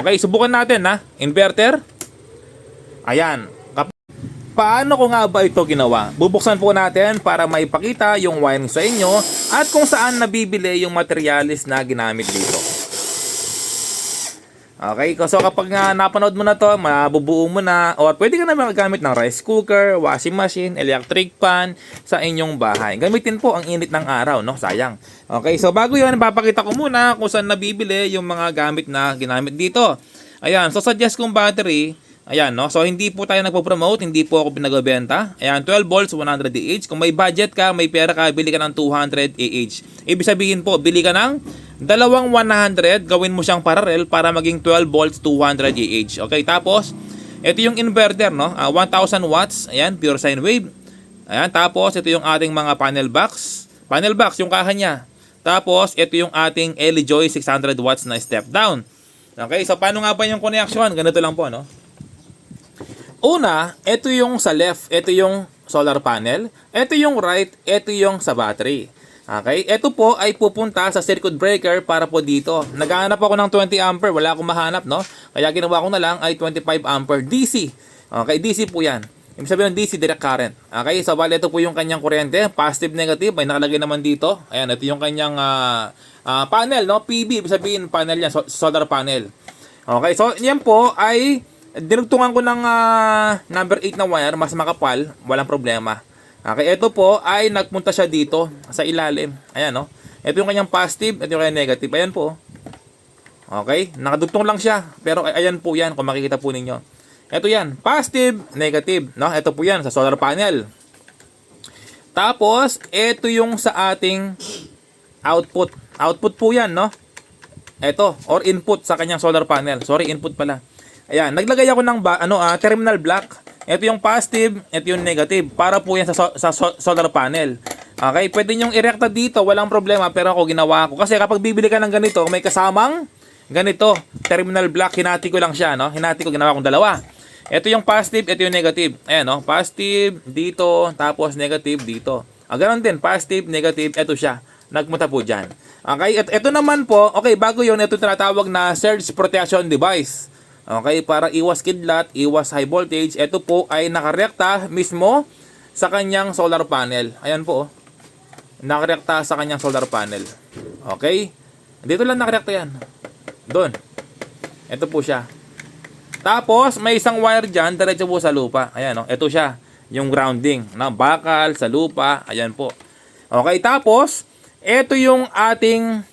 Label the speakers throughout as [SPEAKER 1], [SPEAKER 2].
[SPEAKER 1] Okay, subukan natin ha. Inverter. Ayan. Paano ko nga ba ito ginawa? Bubuksan po natin para maipakita yung wiring sa inyo at kung saan nabibili yung materialis na ginamit dito. Okay, so kapag napanood mo na to, mabubuo mo na, or pwede ka na magamit ng rice cooker, washing machine, electric pan sa inyong bahay. Gamitin po ang init ng araw, no? Sayang. Okay, so bago yun, papakita ko muna kung saan nabibili yung mga gamit na ginamit dito. Ayan, so suggest kong battery. Ayan, no? So hindi po tayo nagpo-promote, hindi po ako pinagbebenta. Ayan, 12 volts, 100 Ah. Kung may budget ka, may pera ka, bili ka ng 200 Ah. Ibig sabihin po, bili ka ng dalawang 100, gawin mo siyang parallel para maging 12 volts, 200 Ah. Okay, tapos ito yung inverter, no? 1000 watts. Ayan, pure sine wave. Ayan, tapos ito yung ating mga panel box. Panel box, yung kaha niya. Tapos ito yung ating LE-Joy 600 watts na step down. Okay, so paano nga ba yung connection? Ganito lang po, no? Una, ito yung sa left, ito yung solar panel, ito yung right, ito yung sa battery. Okay, ito po ay pupunta sa circuit breaker para po dito. Naghahanap ako ng 20 ampere, wala akong mahanap, no? Kaya ginawa ko na lang ay 25 ampere DC. Okay, DC po yan. Ibig sabihin DC, direct current. Okay, so bali ito po yung kanyang kuryente, positive, negative, may nakalagay naman dito. Ayan, ito yung kanyang panel, no? PV, ibig sabihin panel yan, solar panel. Okay, so yan po ay dinugtungan ko ng number 8 na wire, mas makapal, walang problema. Okay, ito po ay nagpunta siya dito sa ilalim. Ayan, no? Ito yung kanyang positive, ito yung kanyang negative. Ayan po. Okay, nakadugtong lang siya. Pero ayan po yan, kung makikita po ninyo. Ito yan, positive, negative, no? Ito po yan sa solar panel. Tapos, ito yung sa ating output. Output po yan, no? Ito, or input sa kanyang solar panel. Sorry, input pala. Ayan, naglagay ako ng terminal block. Ito yung positive, ito yung negative. Para po yan sa solar panel. Okay, pwede nyong irekta dito, walang problema. Pero ako ginawa ko. Kasi kapag bibili ka ng ganito, may kasamang ganito, terminal block. Hinati ko lang siya, no? Hinati ko, ginawa kong dalawa. Ito yung positive, ito yung negative. Ayan, no? Positive dito, tapos negative dito. Ganon din, positive, negative, ito siya. Nagmunta po dyan. Okay, ito naman po, okay, bago yun, ito tinatawag na surge protection device. Okay, para iwas kidlat, iwas high voltage. Ito po ay nakarekta mismo sa kanyang solar panel. Ayan po, nakarekta sa kanyang solar panel. Okay, dito lang nakarekta yan. Doon. Ito po siya. Tapos, may isang wire dyan, diretso po sa lupa. Ayan, no? Ito siya, yung grounding. Na bakal, sa lupa. Ayan po. Okay, tapos, ito yung ating,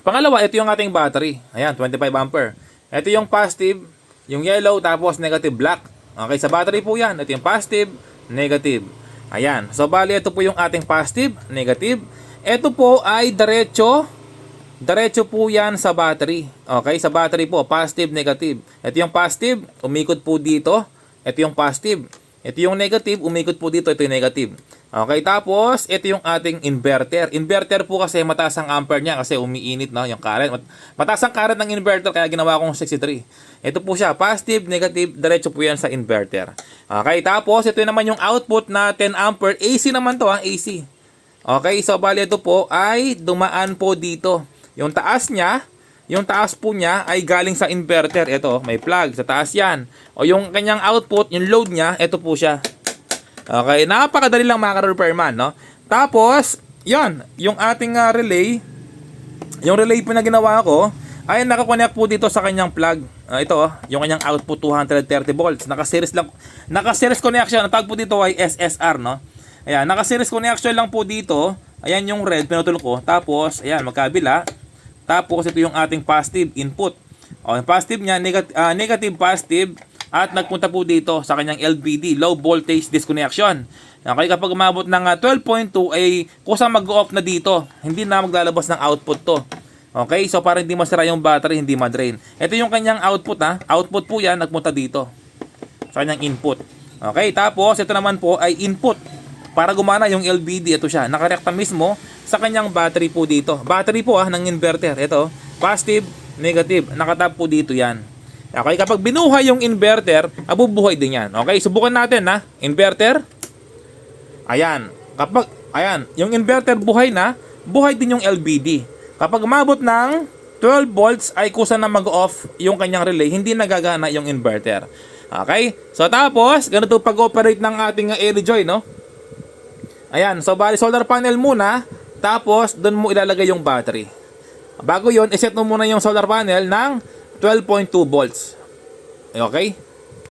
[SPEAKER 1] pangalawa, ito yung ating battery. Ayan, 25 ampere. Ito yung positive, yung yellow, tapos negative black. Okay, sa battery po yan. Ito yung positive, negative. Ayan. So, bali, ito po yung ating positive, negative. Ito po ay diretso po yan sa battery. Okay, sa battery po, positive, negative. Ito yung positive, umikot po dito. Ito yung positive. Ito yung negative, umikot po dito. Ito yung negative. Okay, tapos, ito yung ating inverter. Inverter po kasi mataas ang ampere niya kasi umiinit, no, yung current. Mataas ang current ng inverter kaya ginawa kong 63. Ito po siya, positive, negative, diretso po yan sa inverter. Okay, tapos, ito naman yung output na 10 ampere. AC naman to, ha, AC. Okay, so bali ito po ay dumaan po dito. Yung taas niya, yung taas po niya ay galing sa inverter. Ito, may plug sa taas yan. O yung kanyang output, yung load niya, ito po siya. Okay, napakadali lang mga ka-repairman, no? Tapos, yon, yung ating relay, yung relay po na ginawa ko, ay nakakonect po dito sa kanyang plug. Ito, yung kanyang output 230 volts. Naka-series lang, naka-series connection. Ang tawag po dito ay SSR, no? Ayan, naka-series connection lang po dito. Ayan yung red, pinutol ko. Tapos, ayan, magkabila. Tapos, ito yung ating positive input. O, yung positive niya, negative, positive. At nagpunta po dito sa kanyang LVD, low voltage disconnection. Okay, kapag umabot ng 12.2 ay kusang mag-off na dito. Hindi na maglalabas ng output to. Okay, so para hindi masira yung battery, hindi ma-drain. Ito yung kanyang output, ha. Output po yan, nagpunta dito sa kanyang input. Okay, tapos ito naman po ay input. Para gumana yung LVD, ito siya. Nakarekta mismo sa kanyang battery po dito. Battery po ng inverter. Ito, positive, negative. Nakatap po dito yan. Okay, kapag binuhay yung inverter, abubuhay din yan. Okay, subukan natin, ha. Inverter. Ayan. Ayan, yung inverter buhay na, buhay din yung LVD. Kapag umabot ng 12 volts ay kusa na mag-off yung kanyang relay, hindi nagagana yung inverter. Okay? So tapos, ganito pag-operate ng ating airy joy, no? Ayan, so bali solar panel muna, tapos doon mo ilalagay yung battery. Bago yon, iset mo muna yung solar panel ng 12.2 volts. Okay?